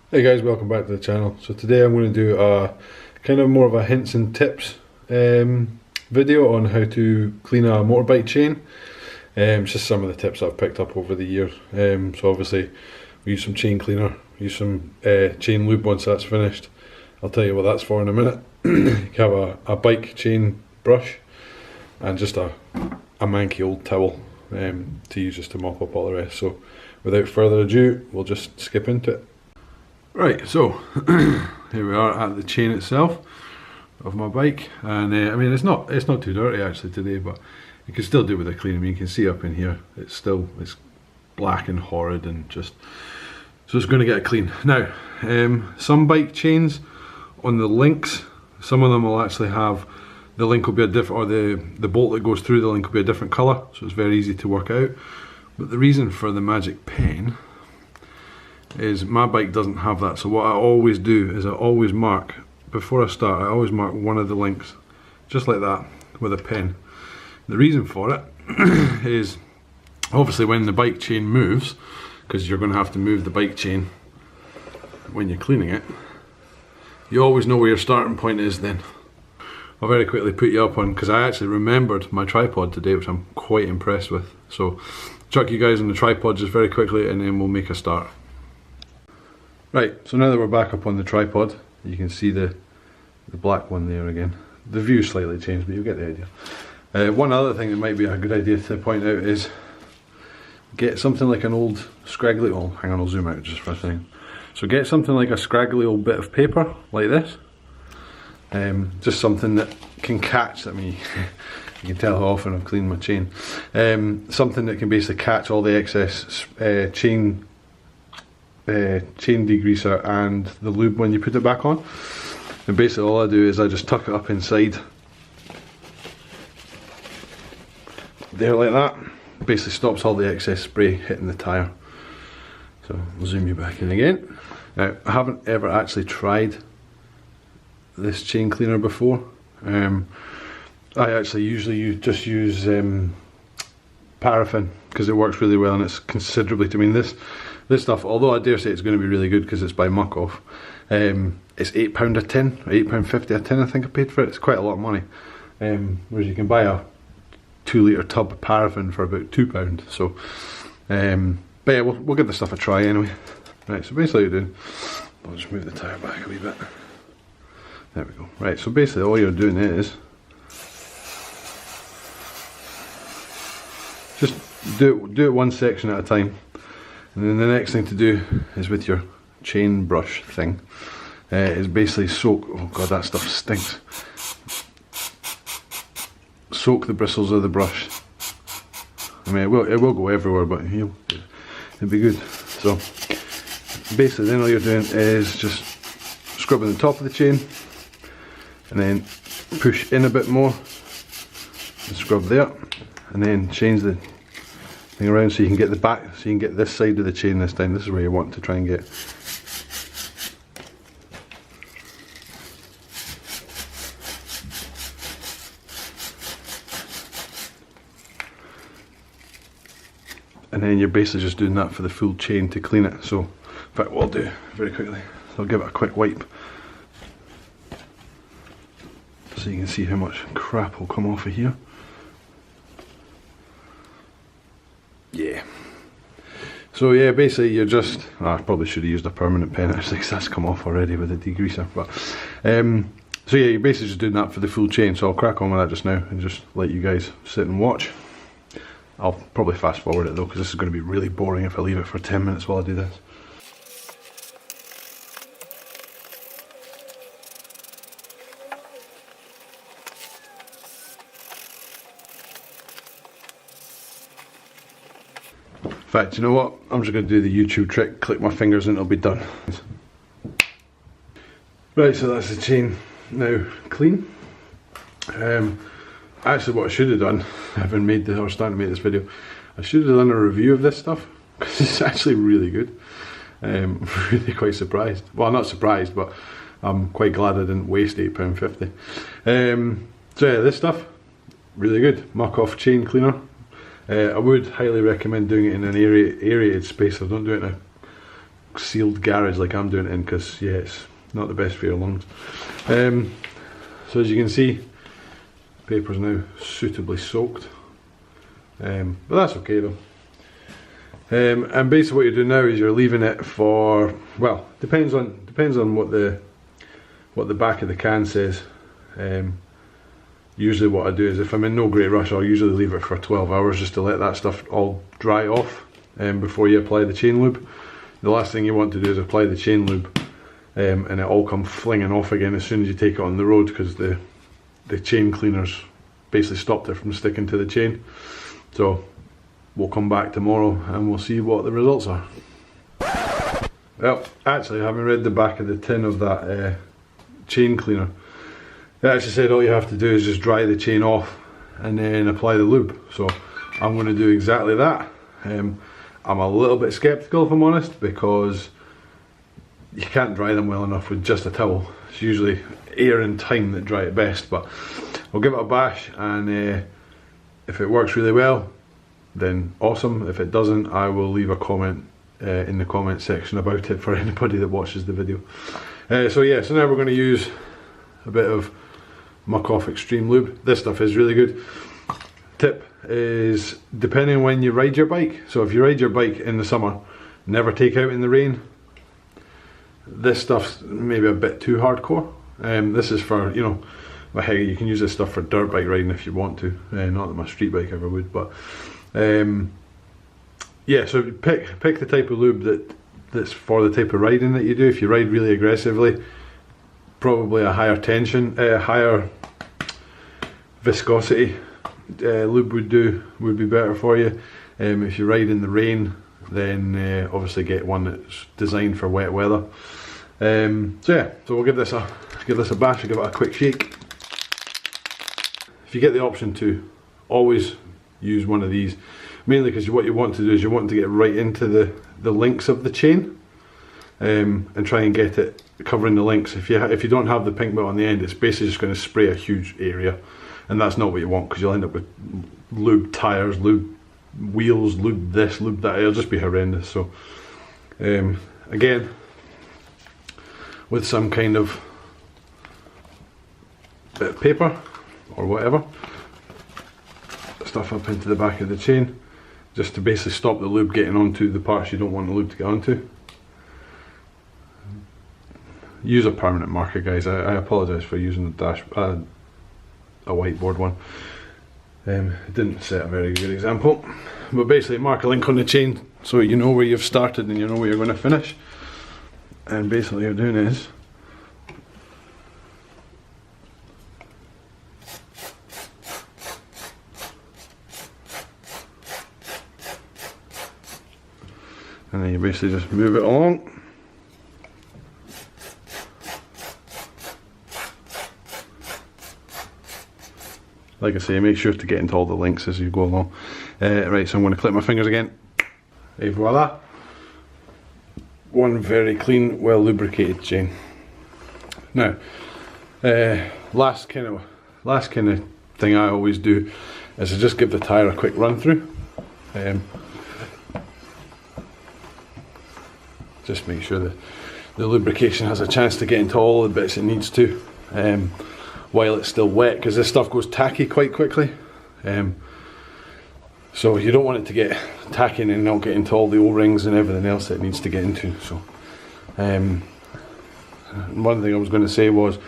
Hey guys, welcome back to the channel. So today I'm going to do a kind of more of a hints and tips video on how to clean a motorbike chain. It's just some of the tips I've picked up over the years. So obviously we use some chain cleaner, use some chain lube once that's finished. I'll tell you what that's for in a minute. You have a bike chain brush and just a manky old towel to use just to mop up all the rest. So without further ado, we'll just skip into it. Right, so here we are at the chain itself of my bike, and I mean it's not too dirty actually today, but you can still do with a clean. I mean, you can see up in here it's black and horrid, and just so it's going to get clean. Now, some bike chains on the links, some of them will actually have the link will be a different, or the bolt that goes through the link will be a different colour, so it's very easy to work out. But the reason for the magic pen is my bike doesn't have that, so what I always do is I always mark, before I start, I always mark one of the links, just like that, with a pen. The reason for it is, obviously when the bike chain moves, because you're going to have to move the bike chain when you're cleaning it, you always know where your starting point is then. I'll very quickly put you up on, because I actually remembered my tripod today, which I'm quite impressed with. So, chuck you guys on the tripod just very quickly and then we'll make a start. Right, so now that we're back up on the tripod, you can see the black one there again. The view slightly changed, but you'll get the idea. One other thing that might be a good idea to point out is get something like an old scraggly, oh hang on, I'll zoom out just for a second. So get something like a scraggly old bit of paper, like this. Just something that can catch, I mean, you can tell how often I've cleaned my chain. Something that can basically catch all the excess chain degreaser and the lube when you put it back on. And basically all I do is I just tuck it up inside there like that. Basically stops all the excess spray hitting the tyre. So I'll zoom you back in again. Now, I haven't ever actually tried this chain cleaner before. I actually usually just use paraffin because it works really well, and it's considerably, I mean this stuff, although I dare say it's going to be really good because it's by Muc-off, it's £8 a tin, or £8.50 a tin I think I paid for it. It's quite a lot of money, whereas you can buy a 2 litre tub of paraffin for about £2. So but yeah, we'll give this stuff a try anyway. Right, so basically what you're doing, I'll just move the tyre back a wee bit. There we go. Right, so basically all you're doing is just do it one section at a time, and then the next thing to do is with your chain brush thing is basically soak, oh god that stuff stinks, soak the bristles of the brush. I mean it will go everywhere, but it'll be good. So basically then all you're doing is just scrubbing the top of the chain, and then push in a bit more and scrub there, and then change the thing around so you can get the back, so you can get this side of the chain this time. This is where you want to try and get. And then you're basically just doing that for the full chain to clean it. So in fact what I'll do very quickly, I'll give it a quick wipe so you can see how much crap will come off of here. Yeah. So yeah, basically you're just, I probably should have used a permanent pen actually because that's come off already with the degreaser. But so yeah, you're basically just doing that for the full chain. So I'll crack on with that just now and just let you guys sit and watch. I'll probably fast forward it though because this is going to be really boring if I leave it for 10 minutes while I do this. In fact, you know what? I'm just going to do the YouTube trick, click my fingers and it'll be done. Right, so that's the chain now clean. Actually what I should have done, having made or starting to make this video, I should have done a review of this stuff, because it's actually really good. Really quite surprised. Well, not surprised, but I'm quite glad I didn't waste £8.50. So yeah, this stuff, really good. Muc-off chain cleaner. I would highly recommend doing it in an aerated space, so don't do it in a sealed garage like I'm doing it in, because yeah, it's not the best for your lungs. So as you can see, paper's now suitably soaked, but that's okay though. And basically what you're doing now is you're leaving it for, well, depends on what the back of the can says. Usually what I do is, if I'm in no great rush, I'll usually leave it for 12 hours just to let that stuff all dry off before you apply the chain lube. The last thing you want to do is apply the chain lube and it all come flinging off again as soon as you take it on the road, because the chain cleaners basically stopped it from sticking to the chain. So we'll come back tomorrow and we'll see what the results are. Well, actually, having read the back of the tin of that chain cleaner, it actually said all you have to do is just dry the chain off and then apply the lube. So I'm going to do exactly that. I'm a little bit skeptical, if I'm honest, because you can't dry them well enough with just a towel. It's usually air and time that dry it best, but I'll give it a bash, and if it works really well, then awesome. If it doesn't, I will leave a comment in the comment section about it for anybody that watches the video. So yeah, so now we're going to use a bit of Muc-off Extreme Lube. This stuff is really good. Tip is, depending on when you ride your bike, so if you ride your bike in the summer, never take out in the rain. This stuff's maybe a bit too hardcore. This is for, you know, well, hey, you can use this stuff for dirt bike riding if you want to. Not that my street bike ever would, but yeah, so pick the type of lube that's for the type of riding that you do. If you ride really aggressively, probably a higher tension, higher viscosity lube would be better for you. If you ride in the rain, then obviously get one that's designed for wet weather. So yeah, so we'll give this a bash, I'll give it a quick shake. If you get the option to, always use one of these, mainly because what you want to do is you want to get right into the links of the chain, and try and get it covering the links. If you don't have the pink bit on the end, it's basically just going to spray a huge area, and that's not what you want, because you'll end up with lube tires, lube wheels, lube this, lube that. It'll just be horrendous. So again, with some kind of bit of paper or whatever, stuff up into the back of the chain, just to basically stop the lube getting onto the parts you don't want the lube to get onto. Use a permanent marker, guys. I apologise for using a whiteboard one. It didn't set a very good example, but basically mark a link on the chain so you know where you've started and you know where you're going to finish. And basically what you're doing is and then you basically just move it along. Like I say, make sure to get into all the links as you go along. Right, so I'm going to clip my fingers again. Et voila! One very clean, well lubricated chain. Now, last kind of thing I always do is I just give the tyre a quick run through. Just make sure that the lubrication has a chance to get into all the bits it needs to, while it's still wet, because this stuff goes tacky quite quickly. So you don't want it to get tacky and not get into all the O-rings and everything else that it needs to get into. So one thing I was going to say was,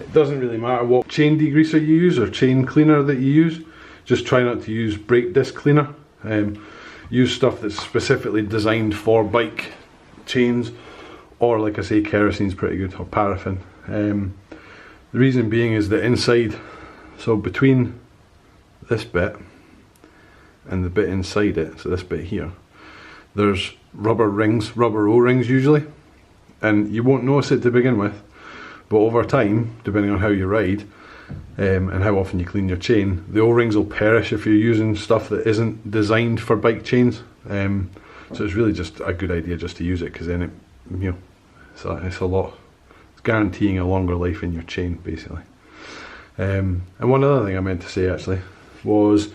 it doesn't really matter what chain degreaser you use or chain cleaner that you use, just try not to use brake disc cleaner. Use stuff that's specifically designed for bike chains, or like I say, kerosene's pretty good, or paraffin. The reason being is that inside, so between this bit and the bit inside it, so this bit here, there's rubber rings, rubber O-rings usually, and you won't notice it to begin with, but over time, depending on how you ride and how often you clean your chain, the O-rings will perish if you're using stuff that isn't designed for bike chains. So it's really just a good idea just to use it, because then it, you know, it's guaranteeing a longer life in your chain basically. And one other thing I meant to say actually was,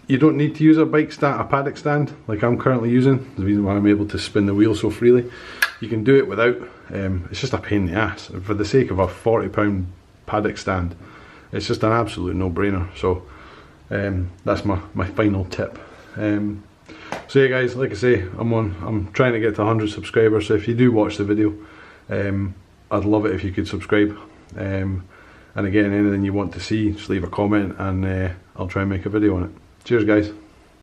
You don't need to use a bike stand, a paddock stand, like I'm currently using. The reason why I'm able to spin the wheel so freely. You can do it without. It's just a pain in the ass. For the sake of a £40 paddock stand, it's just an absolute no-brainer. So that's my final tip. So yeah, guys, like I say, I'm trying to get to 100 subscribers. So if you do watch the video, I'd love it if you could subscribe. And again, anything you want to see, just leave a comment, and I'll try and make a video on it. Cheers, guys.